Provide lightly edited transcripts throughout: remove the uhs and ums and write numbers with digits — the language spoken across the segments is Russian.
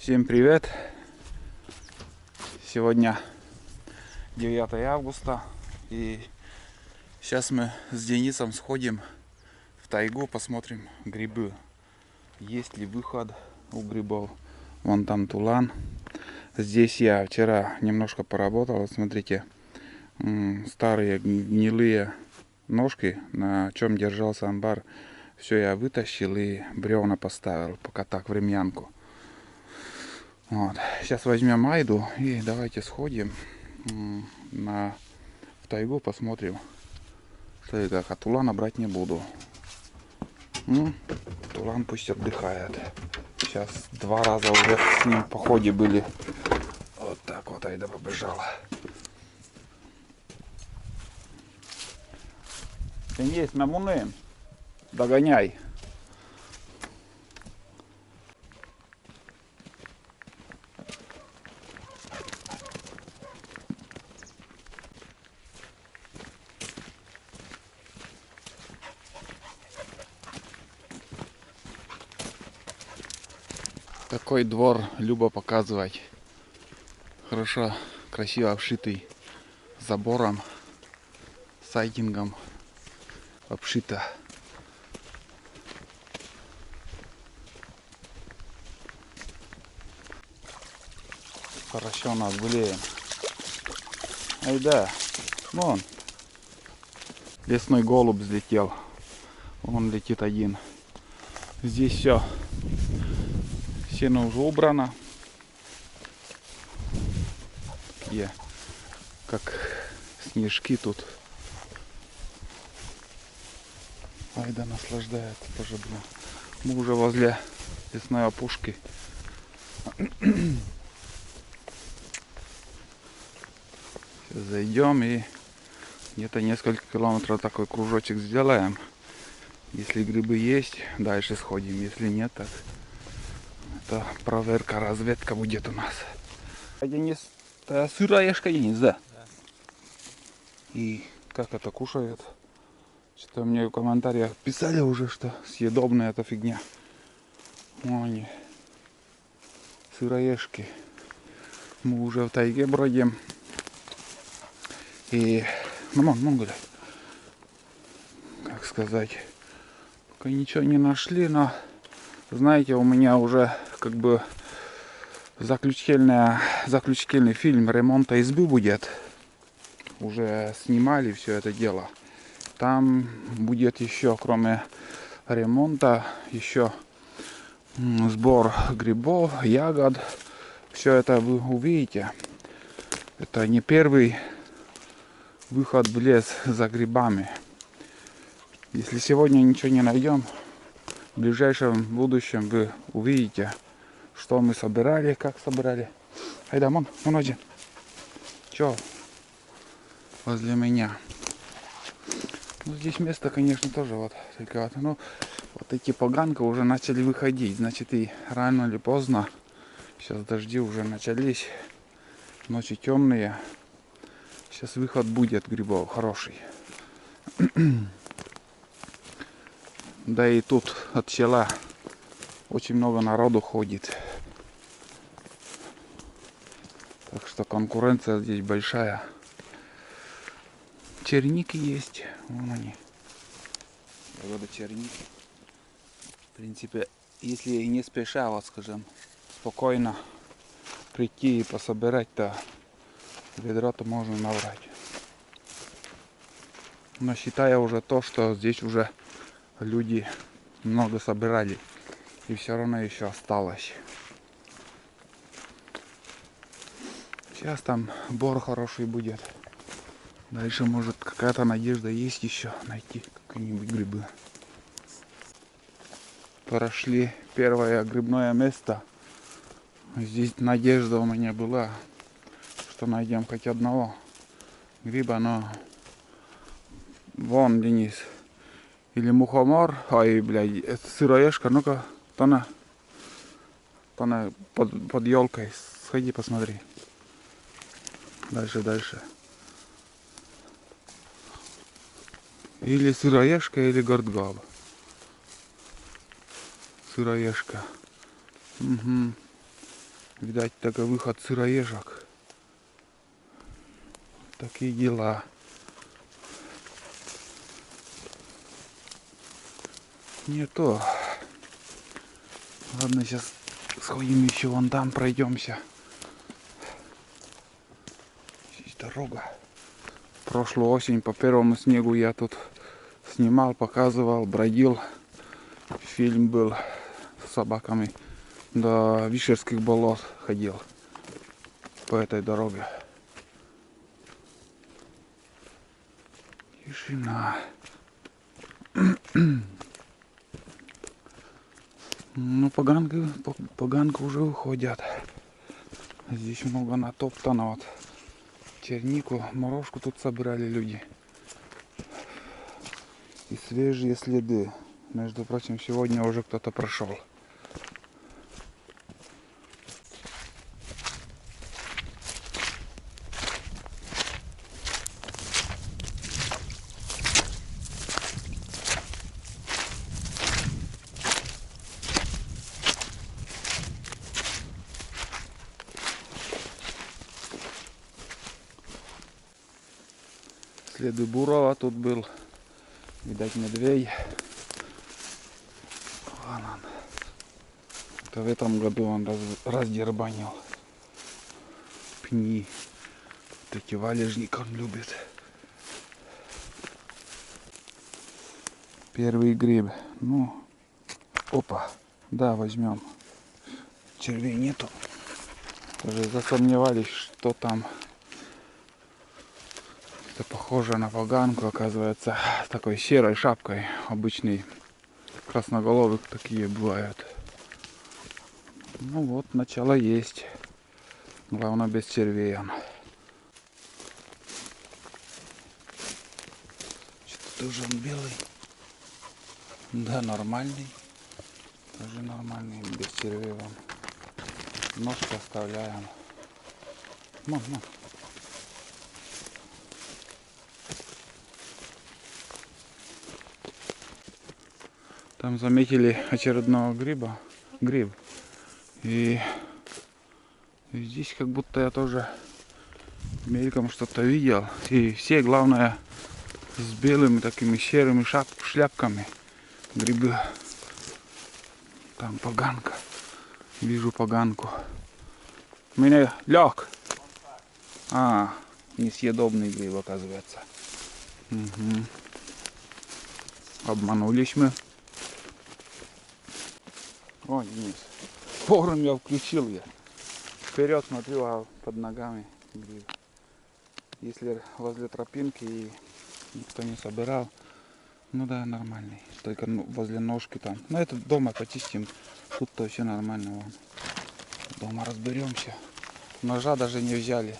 Всем привет! Сегодня 9 августа, и сейчас мы с Денисом сходим в тайгу, посмотрим грибы. Есть ли выход у грибов. Вон там тулан. Здесь я вчера немножко поработал. Смотрите, старые гнилые ножки, на чем держался амбар. Все я вытащил и бревна поставил, пока так, времянку. Вот. Сейчас возьмем Айду и давайте сходим в тайгу, посмотрим, что и как. А тулана брать не буду. Тулан пусть отдыхает. Сейчас 2 раза уже с ним в походе были. Вот так вот Айда побежала. Есть мамуны. Догоняй. Такой двор любо показывать. Хорошо, красиво обшитый забором, сайдингом обшито. Хорошо нас гуляем. Ай да, вон. Лесной голубь взлетел. Он летит один. Здесь все. Сено уже убрано. Такие, как снежки тут. Айда наслаждается тоже, блин. Мы уже возле лесной опушки. Сейчас зайдем и где-то несколько километров такой кружочек сделаем. Если грибы есть, дальше сходим. Если нет, так это проверка, разведка будет у нас. Денис, это сыроежка, Денис, да? Да. И как это кушают? Что-то мне в комментариях писали уже, что съедобная эта фигня. Вон они, сыроежки. Мы уже в тайге бродим. И, вон гуляй. Как сказать, пока ничего не нашли, но, знаете, у меня уже как бы заключительный фильм ремонта избы будет. Уже снимали все это дело. Там будет еще, кроме ремонта, еще сбор грибов, ягод. Все это вы увидите. Это не первый выход в лес за грибами. Если сегодня ничего не найдем, в ближайшем будущем вы увидите, что мы собирали, как собирали. Айда, вон один. Че? Возле меня. Ну, здесь место, конечно, тоже вот. Только вот, ну, вот эти поганка уже начали выходить. Значит, и рано или поздно. Сейчас дожди уже начались. Ночи темные. Сейчас выход будет грибов хороший. Да и тут от села очень много народу ходит. Так что конкуренция здесь большая. Черники есть. Вон они. Ягоды черники. В принципе, если и не спеша, вот скажем, спокойно прийти и пособирать, то ведро-то можно набрать. Но считая уже то, что здесь уже люди много собирали, и все равно еще осталось. Сейчас там бор хороший будет. Дальше может какая-то надежда есть еще найти какие-нибудь грибы. Прошли первое грибное место. Здесь надежда у меня была, что найдем хоть одного гриба, но вон, Денис, или мухомор, ой, блядь, это сыроежка, ну-ка, Тона, под елкой, сходи посмотри. Дальше. Или сыроежка, или гордгал. Сыроежка. Угу. Видать, такой выход сыроежек. Такие дела. Не то. Ладно, сейчас сходим еще вон там, пройдемся. Здесь дорога. Прошлую осень по первому снегу я тут снимал, показывал, бродил. Фильм был с собаками. До Вишерских болот ходил по этой дороге. Тишина. Ну, поганки уже уходят. Здесь много натоптано. Вот чернику, морожку тут собирали люди. И свежие следы. Между прочим, сегодня уже кто-то прошел. Следы бурова тут был. Видать, медведь. Вон он. Это в этом году он раздербанил пни. Вот эти валежник он любит. Первый гриб. Ну, опа. Да, возьмем. Червей нету. Даже засомневались, что там. Это похоже на поганку, оказывается, с такой серой шапкой. Обычный красноголовых такие бывают. Ну вот, начало есть. Главное, без червей. Что-то тоже он белый. Да, нормальный. Тоже нормальный, без червей. Ножки оставляем. Мам. Там заметили очередного гриб. И здесь как будто я тоже мельком что-то видел. И все, главное, с белыми такими серыми шляпками. Грибы. Там поганка. Вижу поганку. Меня лег. Несъедобный гриб, оказывается. Угу. Обманулись мы. О, Денис. Вовремя включил я. Вперед смотрю, а под ногами гриб. Если возле тропинки и никто не собирал, ну да, нормальный. Только возле ножки там. Но это дома почистим. Тут-то все нормально. Вон. Дома разберемся. Ножа даже не взяли.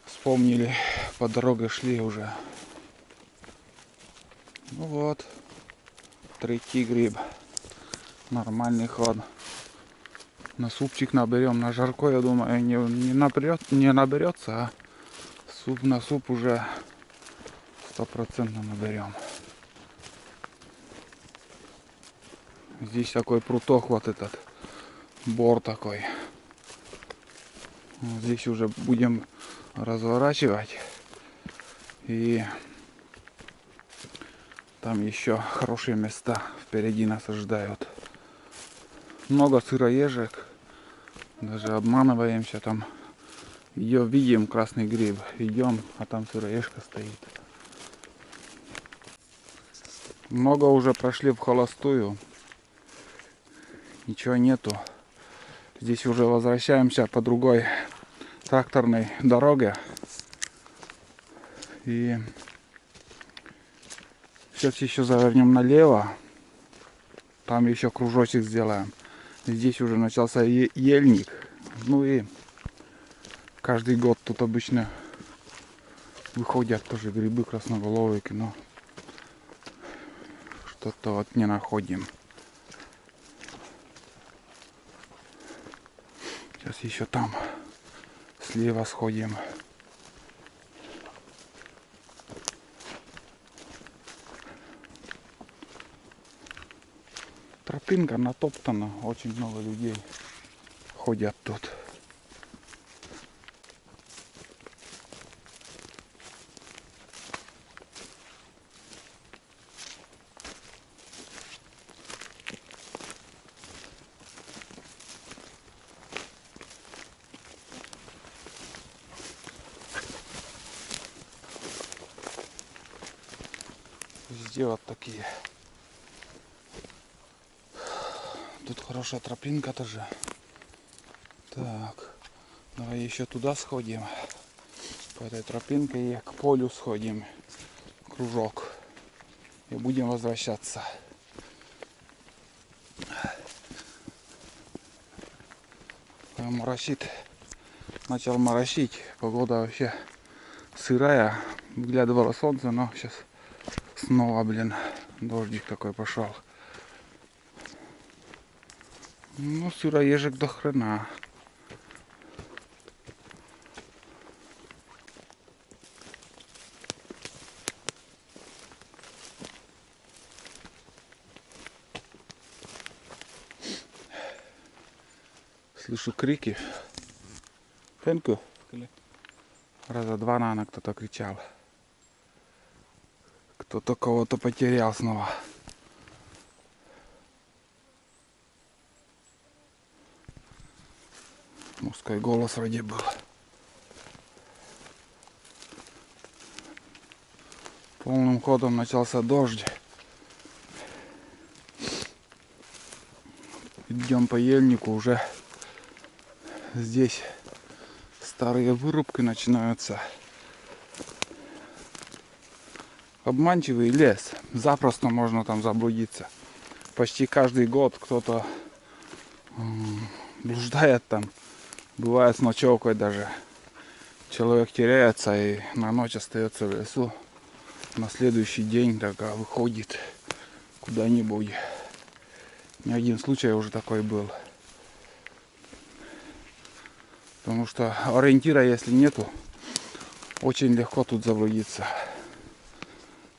Вспомнили, по дороге шли уже. Ну вот. Третий гриб. Нормальный ход. На супчик наберем. На жарко, я думаю, не наберется, а на суп уже 100% наберем. Здесь такой пруток, вот этот бор такой. Здесь уже будем разворачивать. И там еще хорошие места впереди нас ожидают. Много сыроежек. Даже обманываемся там. Видим красный гриб. Идем, а там сыроежка стоит. Много уже прошли в холостую. Ничего нету. Здесь уже возвращаемся по другой тракторной дороге. И сейчас еще завернем налево. Там еще кружочек сделаем. Здесь уже начался ельник. Ну и каждый год тут обычно выходят тоже грибы красноголовые, но что-то вот не находим. Сейчас еще там слева сходим. Тропинка натоптана, очень много людей ходят тут. Везде вот такие. Тут хорошая тропинка тоже. Так, давай еще туда сходим. По этой тропинке и к полю сходим. Кружок. И будем возвращаться. Моросит. Начал моросить. Погода вообще сырая. Выглядывало солнце, но сейчас снова, блин, дождик такой пошел. Ну, сыроежек до хрена. Слышу крики. Пенку? Раза два, наверное, кто-то кричал. Кто-то кого-то потерял снова. Мужской голос вроде был. Полным ходом начался дождь. Идем по ельнику, уже здесь старые вырубки начинаются. Обманчивый лес. Запросто можно там заблудиться. Почти каждый год кто-то блуждает там. Бывает с ночевкой даже. Человек теряется и на ночь остается в лесу. На следующий день так выходит куда-нибудь. Не один случай уже такой был. Потому что ориентира, если нету, очень легко тут заблудиться.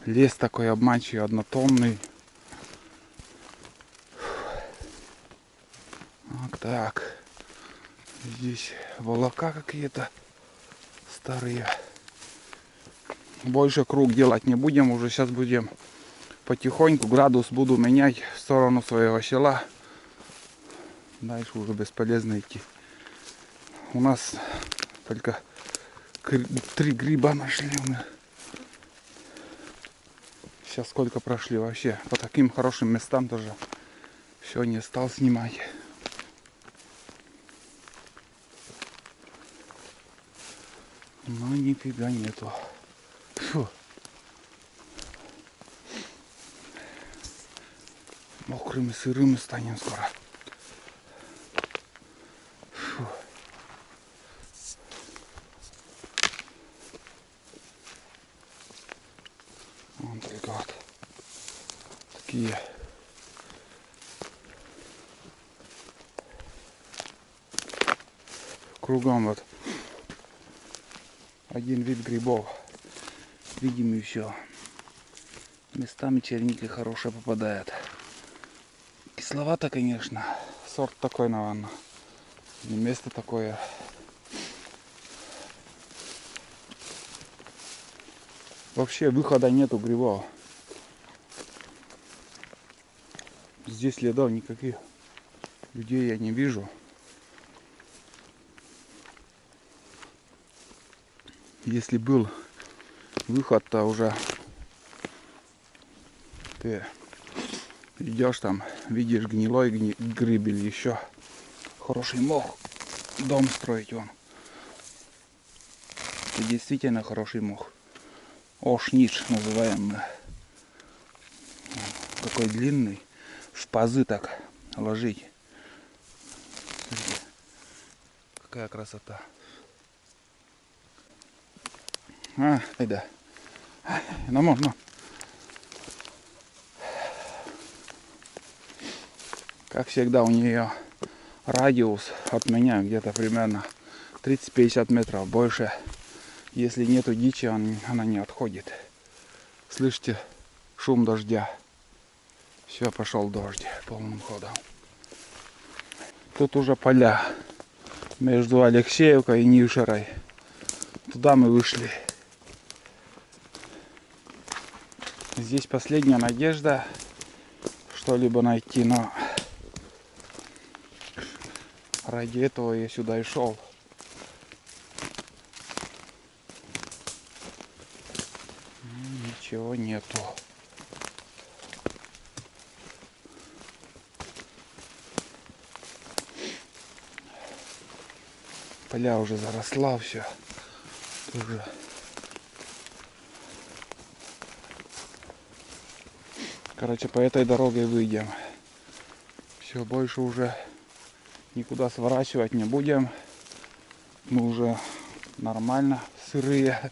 Лес такой обманчивый, однотонный. Вот так. Здесь волока какие-то старые. Больше круг делать не будем. Уже сейчас будем потихоньку. Градус буду менять в сторону своего села. Дальше уже бесполезно идти. У нас только 3 гриба нашли. Сейчас сколько прошли вообще. По таким хорошим местам тоже. Все, не стал снимать. Но нифига нету. Фу. Мокрыми, сырыми станем скоро. Фу. Вон только вот такие. Кругом вот один вид грибов. Видим и все. Местами черники хорошие попадают. Кисловато, конечно. Сорт такой, наверное. И место такое. Вообще выхода нету грибов. Здесь следов никаких. Людей я не вижу. Если был выход, то уже ты идешь там, видишь гнилой гриб или еще хороший мох. Дом строить он. Это действительно хороший мох. Ошнич называемый. Какой длинный. В пазы так ложить. Смотрите, какая красота. Айда. Ну можно. Как всегда, у нее радиус от меня где-то примерно 30-50 метров. Больше, если нету дичи, она не отходит. Слышите шум дождя? Все, пошел дождь полным ходом. Тут уже поля. между Алексеевкой и Нившерой. Туда мы вышли. Здесь последняя надежда что-либо найти, но ради этого я сюда и шел. Ничего нету. Поля уже заросла все. Уже. Короче, по этой дороге выйдем. Все, больше уже никуда сворачивать не будем. Мы уже нормально сырые,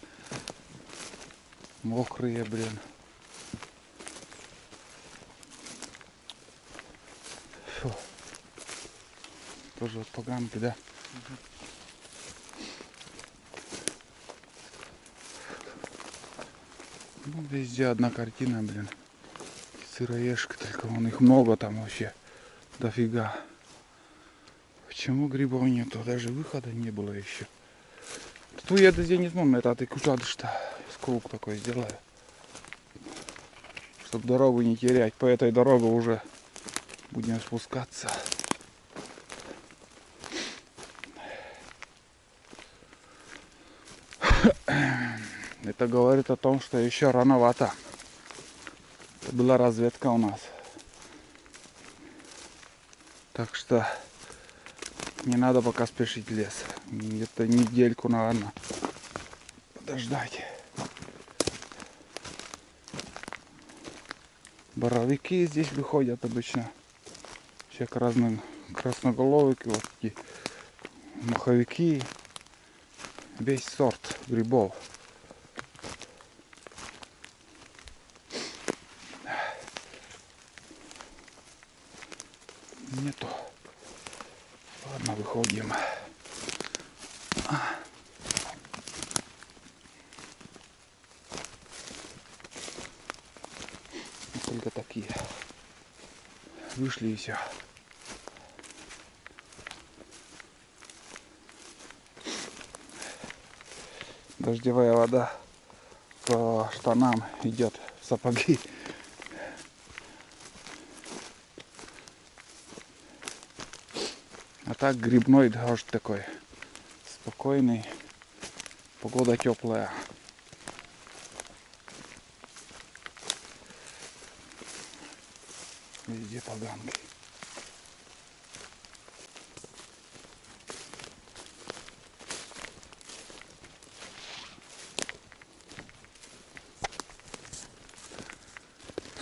мокрые, блин. Фу. Тоже вот поганки, да? Ну, везде одна картина, блин. Сыроежка, только вон их много там вообще. Дофига. Почему грибов нету? Даже выхода не было еще. Тут я здесь не смогу, это ты куда что круг такой сделаю. Чтобы дорогу не терять. По этой дороге уже будем спускаться. Это говорит о том, что еще рановато. Это была разведка у нас. Так что не надо пока спешить в лес. Где-то недельку, наверное, подождать. Боровики здесь выходят обычно. Всяк разные красноголовики, вот такие маховики. Весь сорт грибов. Нету. Ладно, выходим. Только такие. Вышли и все. Дождевая вода по штанам идет в сапоги. А так грибной дождь такой. Спокойный. Погода теплая. Везде поганки.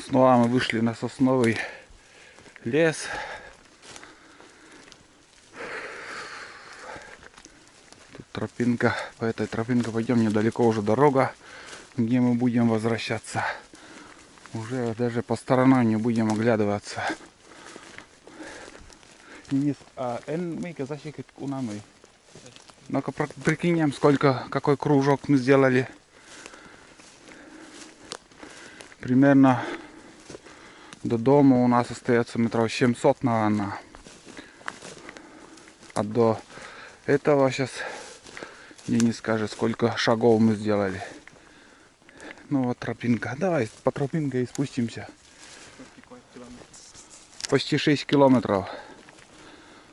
Снова мы вышли на сосновый лес. Тут тропинка. По этой тропинке пойдем, недалеко уже дорога, где мы будем возвращаться. Уже даже по сторонам не будем оглядываться. Ну-ка прикинем, какой кружок мы сделали. Примерно до дома у нас остается метров 700, наверное. А до этого сейчас Денис скажет, сколько шагов мы сделали. Ну вот тропинка. Давай по тропинке и спустимся. Почти 6 километров.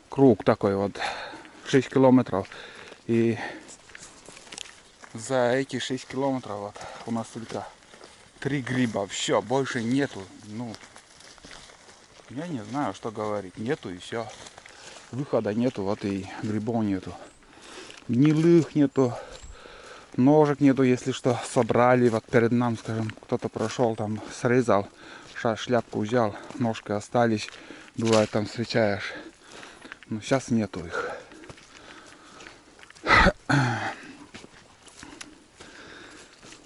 Круг такой вот. 6 километров. И за эти 6 километров вот у нас только 3 гриба. Все, больше нету. Ну, я не знаю, что говорить. Нету и все. Выхода нету, вот и грибов нету. Гнилых нету. Ножек нету, если что, собрали. Вот перед нам, скажем, кто-то прошел, там срезал, шляпку взял, ножки остались. Бывает, там встречаешь. Но сейчас нету их.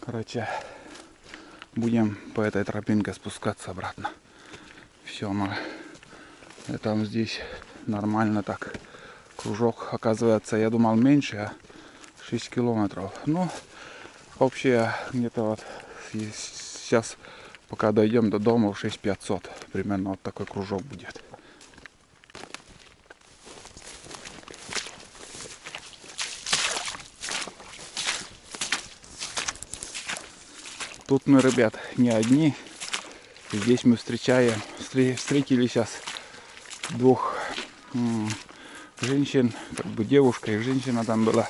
Короче, будем по этой тропинке спускаться обратно. Все, мы там здесь нормально так. Кружок, оказывается, я думал меньше, а 6 километров. Ну, общее где-то вот сейчас, пока дойдем до дома, 6500. Примерно вот такой кружок будет. Тут мы, ребят, не одни. Здесь мы встретили сейчас двух женщин, как бы девушка и женщина там была.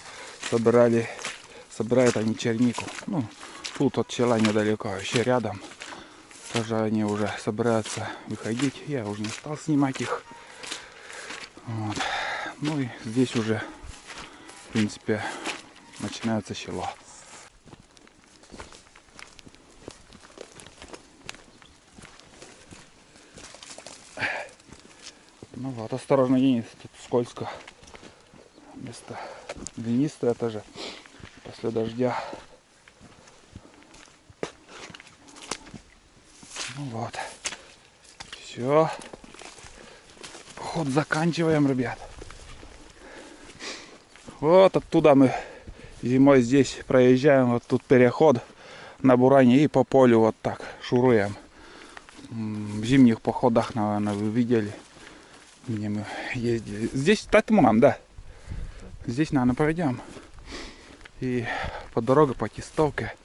Собирают они чернику. Ну, тут от села недалеко, вообще рядом. Тоже они уже собираются выходить. Я уже не стал снимать их. Вот. Ну и здесь уже, в принципе, начинается село. Ну вот, осторожно, Денис, тут скользко. Место длиннистое тоже после дождя. Ну вот. Все. Ход заканчиваем, ребят. Вот оттуда мы зимой здесь проезжаем. Вот тут переход на Буране и по полю вот так шуруем. В зимних походах, наверное, вы видели, где мы ездили. Здесь Татмунам, да? Здесь, наверное, пойдем. И по дороге, по Тистовке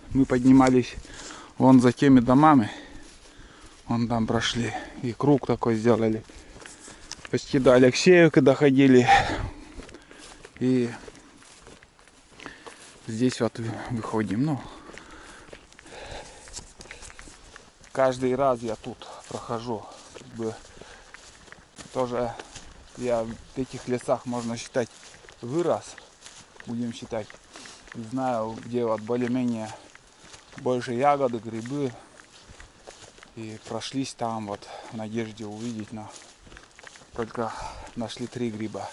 мы поднимались вон за теми домами. Вон там прошли. И круг такой сделали. Почти до Алексеевки доходили. И здесь вот выходим. Ну, каждый раз я тут прохожу. Как бы тоже я в этих лесах, можно считать, вырос. Будем считать. Знаю, где вот более-менее больше ягоды, грибы. И прошлись там вот в надежде увидеть, но только нашли 3 гриба.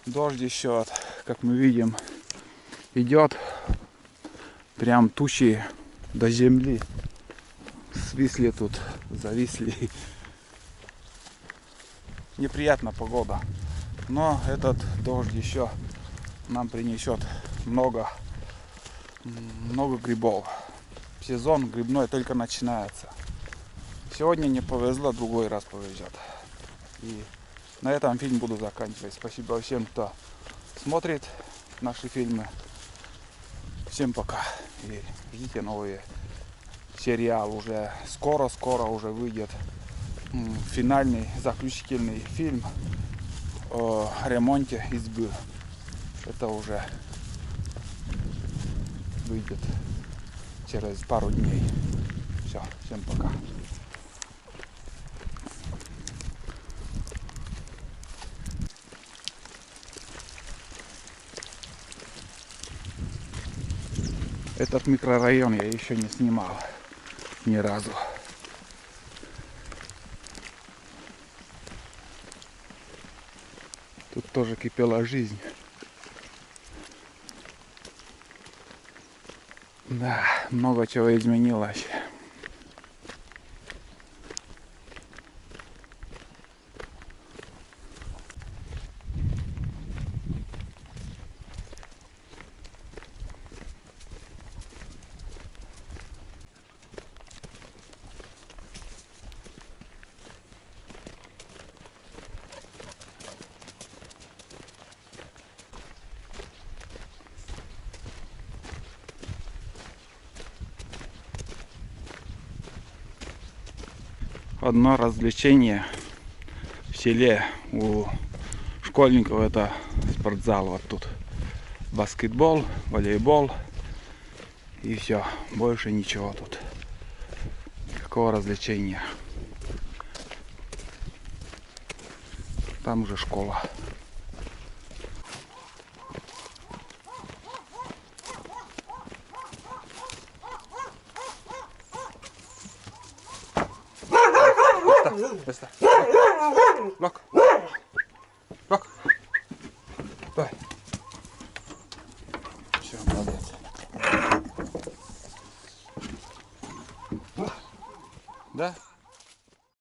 Дождь еще, вот, как мы видим, идет. Прям тучи до земли. Свисли тут, зависли. Неприятная погода. Но этот дождь еще нам принесет много грибов. Сезон грибной только начинается. Сегодня не повезло, другой раз повезет. И на этом фильм буду заканчивать. Спасибо всем, кто смотрит наши фильмы. Всем пока. И ждите новые сериалы. Уже скоро уже выйдет финальный, заключительный фильм о ремонте избы. Это уже выйдет через пару дней. Все, всем пока. Этот микрорайон я еще не снимал ни разу. Тут тоже кипела жизнь. Да, много чего изменилось. Одно развлечение в селе у школьников — это спортзал. Вот тут баскетбол, волейбол и все, больше ничего тут, никакого развлечения. Там уже школа. Быстро. Лок. Лок. Давай. Все, молодец. Да?